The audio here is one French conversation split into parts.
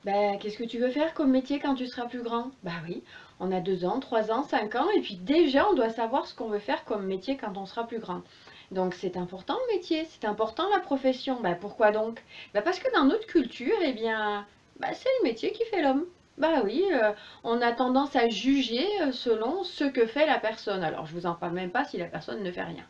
Ben, qu'est-ce que tu veux faire comme métier quand tu seras plus grand? Bah oui, on a 2 ans, 3 ans, 5 ans, et puis déjà on doit savoir ce qu'on veut faire comme métier quand on sera plus grand. Donc c'est important le métier, c'est important la profession. Ben, pourquoi donc? Ben, parce que dans notre culture, eh bien, ben, c'est le métier qui fait l'homme. Bah oui, on a tendance à juger selon ce que fait la personne. Alors je vous en parle même pas si la personne ne fait rien.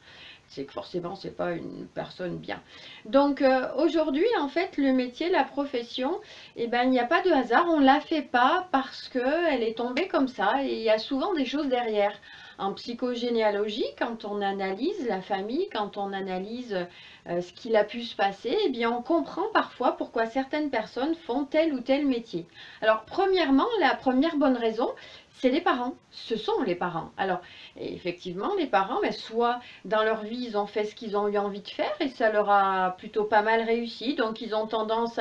C'est que forcément c'est pas une personne bien. Donc aujourd'hui en fait le métier, la profession, eh ben il n'y a pas de hasard, on la fait pas parce que elle est tombée comme ça et il y a souvent des choses derrière. En psychogénéalogie, quand on analyse la famille, quand on analyse ce qu'il a pu se passer, eh bien on comprend parfois pourquoi certaines personnes font tel ou tel métier. Alors premièrement, la première bonne raison, c'est les parents. Ce sont les parents. Alors effectivement, les parents, mais soit dans leur vie, ils ont fait ce qu'ils ont eu envie de faire et ça leur a plutôt pas mal réussi. Donc, ils ont tendance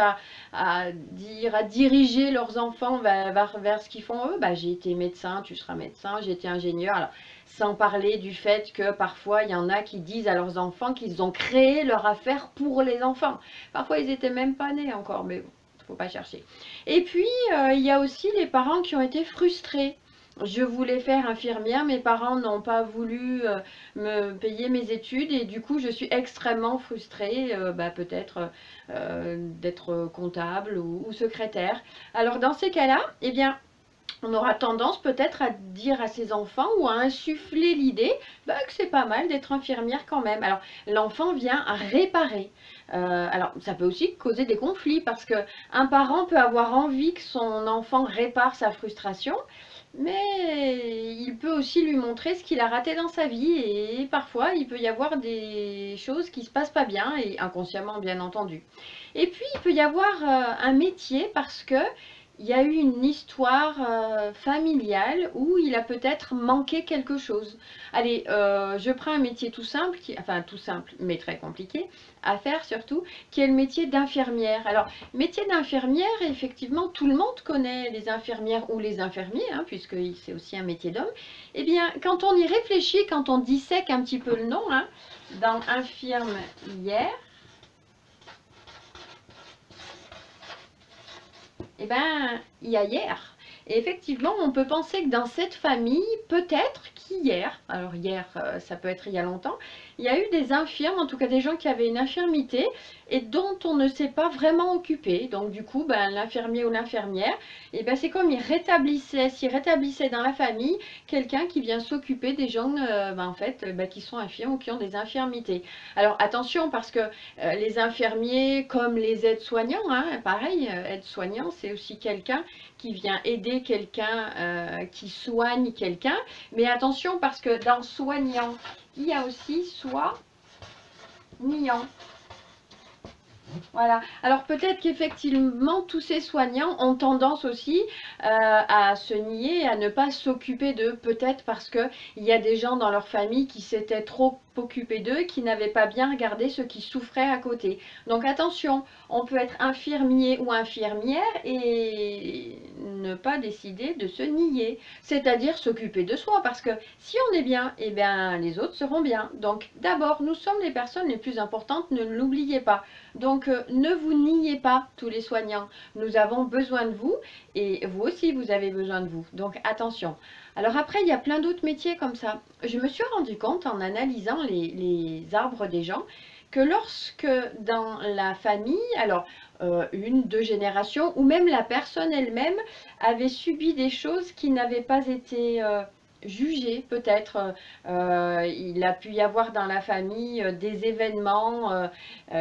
à diriger leurs enfants vers ce qu'ils font eux. Bah, j'ai été médecin, tu seras médecin, j'ai été ingénieur. Alors, sans parler du fait que parfois, il y en a qui disent à leurs enfants qu'ils ont créé leur affaire pour les enfants. Parfois, ils n'étaient même pas nés encore, mais bon, il ne faut pas chercher. Et puis, il y a aussi les parents qui ont été frustrés. Je voulais faire infirmière, mes parents n'ont pas voulu me payer mes études et du coup je suis extrêmement frustrée, peut-être d'être comptable ou secrétaire. Alors dans ces cas-là, eh bien on aura tendance peut-être à dire à ses enfants ou à insuffler l'idée que c'est pas mal d'être infirmière quand même. Alors l'enfant vient réparer. Alors ça peut aussi causer des conflits parce que un parent peut avoir envie que son enfant répare sa frustration, mais il peut aussi lui montrer ce qu'il a raté dans sa vie et parfois il peut y avoir des choses qui se passent pas bien et inconsciemment bien entendu. Et puis il peut y avoir un métier parce que il y a eu une histoire familiale où il a peut-être manqué quelque chose. Allez, je prends un métier tout simple, enfin tout simple mais très compliqué à faire surtout, qui est le métier d'infirmière. Alors, métier d'infirmière, effectivement, tout le monde connaît les infirmières ou les infirmiers, hein, puisque c'est aussi un métier d'homme. Eh bien, quand on y réfléchit, quand on dissèque un petit peu le nom, hein, dans infirmière, eh ben, il y a hier. Et effectivement, on peut penser que dans cette famille, peut-être qu'hier, alors hier, ça peut être il y a longtemps, il y a eu des infirmes, en tout cas des gens qui avaient une infirmité et dont on ne s'est pas vraiment occupé. Donc du coup, l'infirmier ou l'infirmière, eh ben, c'est comme s'il rétablissait dans la famille quelqu'un qui vient s'occuper des gens en fait, qui sont infirmes ou qui ont des infirmités. Alors attention, parce que les infirmiers, comme les aides-soignants, hein, pareil, aide-soignant, c'est aussi quelqu'un qui vient aider quelqu'un, qui soigne quelqu'un. Mais attention, parce que dans soignant, il y a aussi soignant. Voilà. Alors peut-être qu'effectivement, tous ces soignants ont tendance aussi à se nier, à ne pas s'occuper d'eux. Peut-être parce qu'il y a des gens dans leur famille qui s'étaient trop occupés d'eux, qui n'avaient pas bien regardé ceux qui souffraient à côté. Donc attention, on peut être infirmier ou infirmière et ne pas décider de se nier. C'est-à-dire s'occuper de soi. Parce que si on est bien, eh bien les autres seront bien. Donc d'abord, nous sommes les personnes les plus importantes, ne l'oubliez pas. Donc ne vous niez pas tous les soignants. Nous avons besoin de vous et vous aussi vous avez besoin de vous. Donc attention. Alors après il y a plein d'autres métiers comme ça. Je me suis rendu compte en analysant les arbres des gens que lorsque dans la famille, alors une, deux générations, ou même la personne elle-même avait subi des choses qui n'avaient pas été jugées, peut-être. Il a pu y avoir dans la famille des événements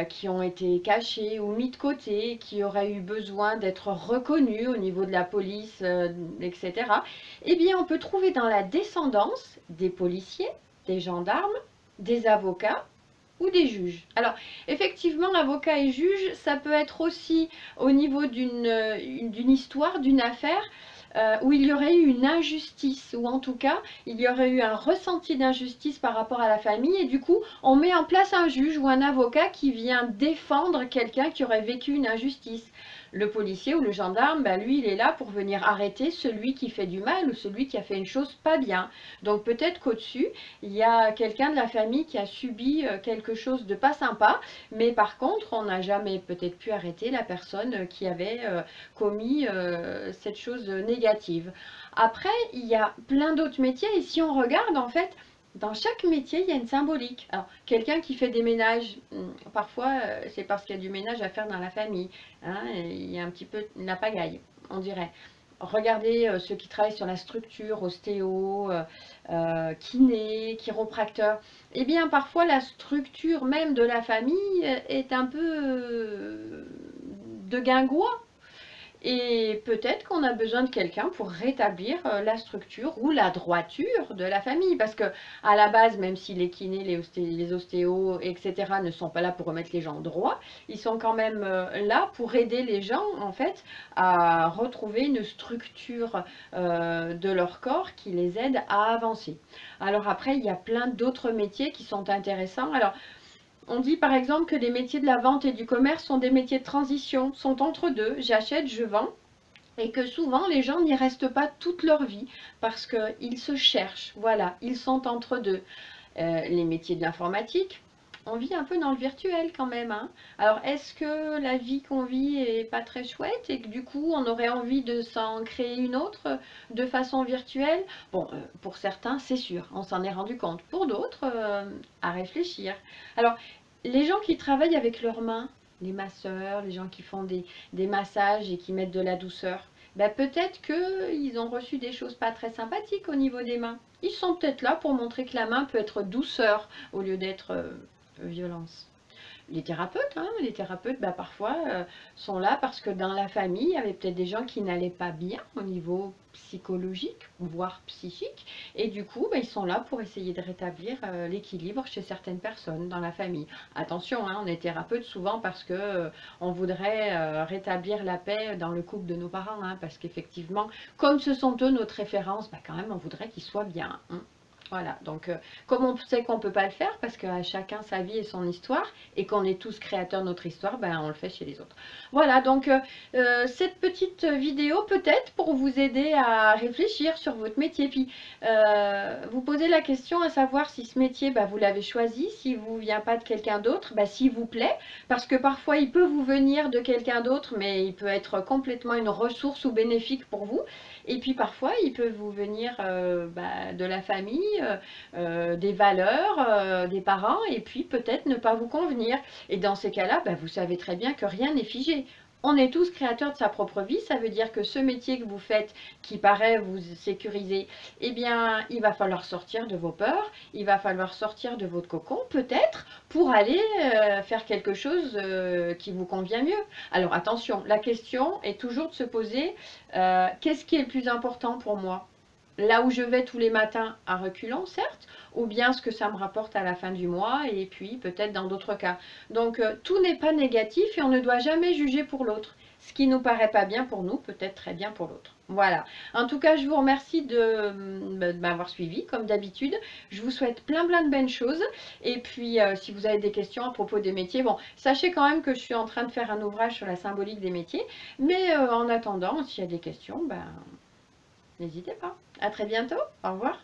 qui ont été cachés ou mis de côté, qui auraient eu besoin d'être reconnus au niveau de la police, etc. Eh bien, on peut trouver dans la descendance des policiers, des gendarmes, des avocats ou des juges. Alors, effectivement, avocat et juge, ça peut être aussi au niveau d'une histoire, d'une affaire, où il y aurait eu une injustice, ou en tout cas, il y aurait eu un ressenti d'injustice par rapport à la famille, et du coup, on met en place un juge ou un avocat qui vient défendre quelqu'un qui aurait vécu une injustice. Le policier ou le gendarme, ben, lui, il est là pour venir arrêter celui qui fait du mal ou celui qui a fait une chose pas bien. Donc peut-être qu'au-dessus, il y a quelqu'un de la famille qui a subi quelque chose de pas sympa, mais par contre, on n'a jamais peut-être pu arrêter la personne qui avait commis cette chose négative. Après, il y a plein d'autres métiers et si on regarde, en fait, dans chaque métier, il y a une symbolique. Alors, quelqu'un qui fait des ménages, parfois, c'est parce qu'il y a du ménage à faire dans la famille. Hein, il y a un petit peu la pagaille, on dirait. Regardez ceux qui travaillent sur la structure, ostéo, kiné, chiropracteur. Eh bien, parfois, la structure même de la famille est un peu de guingois. Et peut-être qu'on a besoin de quelqu'un pour rétablir la structure ou la droiture de la famille. Parce que à la base, même si les kinés, les ostéos, etc. ne sont pas là pour remettre les gens droits, ils sont quand même là pour aider les gens, en fait, à retrouver une structure de leur corps qui les aide à avancer. Alors après, il y a plein d'autres métiers qui sont intéressants. Alors, on dit par exemple que les métiers de la vente et du commerce sont des métiers de transition, sont entre deux, j'achète, je vends, et que souvent les gens n'y restent pas toute leur vie parce qu'ils se cherchent, voilà, ils sont entre deux. Les métiers de l'informatique, on vit un peu dans le virtuel quand même. Hein. Alors est-ce que la vie qu'on vit est pas très chouette et que du coup on aurait envie de s'en créer une autre de façon virtuelle? Bon, pour certains c'est sûr, on s'en est rendu compte. Pour d'autres, à réfléchir. Alors les gens qui travaillent avec leurs mains, les masseurs, les gens qui font des massages et qui mettent de la douceur, ben peut-être qu'ils ont reçu des choses pas très sympathiques au niveau des mains. Ils sont peut-être là pour montrer que la main peut être douceur au lieu d'être violence. Les thérapeutes parfois sont là parce que dans la famille, il y avait peut-être des gens qui n'allaient pas bien au niveau psychologique, voire psychique, et du coup, ils sont là pour essayer de rétablir l'équilibre chez certaines personnes dans la famille. Attention, hein, on est thérapeute souvent parce que on voudrait rétablir la paix dans le couple de nos parents, hein, parce qu'effectivement, comme ce sont eux notre référence, quand même, on voudrait qu'ils soient bien. Hein. Voilà, donc comme on sait qu'on ne peut pas le faire, parce qu'à chacun sa vie et son histoire, et qu'on est tous créateurs de notre histoire, on le fait chez les autres. Voilà, donc cette petite vidéo peut-être pour vous aider à réfléchir sur votre métier, puis vous posez la question à savoir si ce métier, vous l'avez choisi, s'il ne vous vient pas de quelqu'un d'autre, s'il vous plaît, parce que parfois il peut vous venir de quelqu'un d'autre, mais il peut être complètement une ressource ou bénéfique pour vous. Et puis parfois, il peut vous venir de la famille, des valeurs, des parents, et puis peut-être ne pas vous convenir. Et dans ces cas-là, vous savez très bien que rien n'est figé. On est tous créateurs de sa propre vie, ça veut dire que ce métier que vous faites, qui paraît vous sécuriser, eh bien, il va falloir sortir de vos peurs, il va falloir sortir de votre cocon, peut-être, pour aller faire quelque chose qui vous convient mieux. Alors attention, la question est toujours de se poser, qu'est-ce qui est le plus important pour moi ? Là où je vais tous les matins à reculons, certes, ou bien ce que ça me rapporte à la fin du mois, et puis peut-être dans d'autres cas. Donc tout n'est pas négatif et on ne doit jamais juger pour l'autre. Ce qui ne nous paraît pas bien pour nous, peut être très bien pour l'autre. Voilà. En tout cas, je vous remercie de m'avoir suivi, comme d'habitude. Je vous souhaite plein de belles choses. Et puis, si vous avez des questions à propos des métiers, bon, sachez quand même que je suis en train de faire un ouvrage sur la symbolique des métiers. Mais en attendant, s'il y a des questions, n'hésitez pas. À très bientôt. Au revoir.